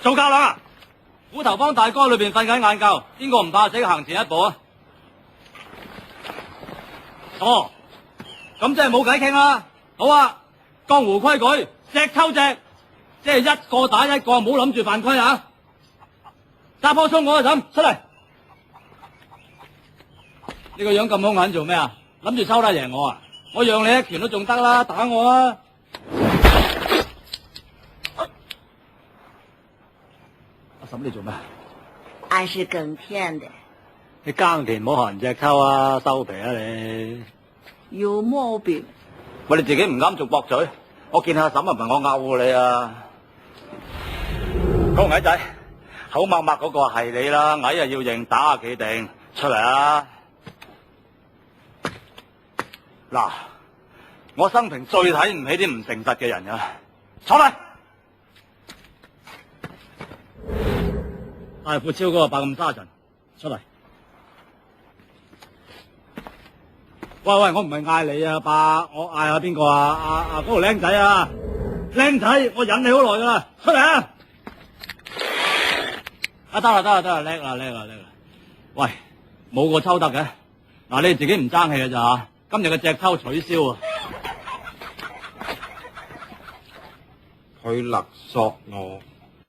做架啦！虎頭幫大哥裏邊瞓緊晏覺，邊個唔怕死行前一步啊？哦，咁即係冇計傾啦。好啊，江湖規矩，隻抽隻，即係一個打一個，唔好諗住犯規啊！揸波衝我啊，嬸出嚟！你個樣咁兇狠做咩啊？諗住抽得贏我啊？我讓你一拳都仲得啦，打我啊！阿嬸你做咩？俺是耕田的。你耕田唔好學人隻抽啊，收皮啊你！有毛病。喂，你自己唔啱仲駁嘴，我見阿嬸啊唔係我拗你啊！嗰個矮仔，口默默嗰個係你啦，矮啊要認，打下企定，出嚟啊！嗱，我生平最睇唔起啲唔誠實嘅人啊！坐嚟！大富超嗰個白咁沙塵，出嚟！喂，我唔係嗌你啊，爸，我嗌下邊個啊？嗰個僆仔啊，僆仔，我忍你好耐噶啦，出嚟啊！得啦，叻啦！喂，冇個抽得嘅，嗱你自己唔爭氣嘅咋吓？今日嘅隻抽取消啊！佢勒索我。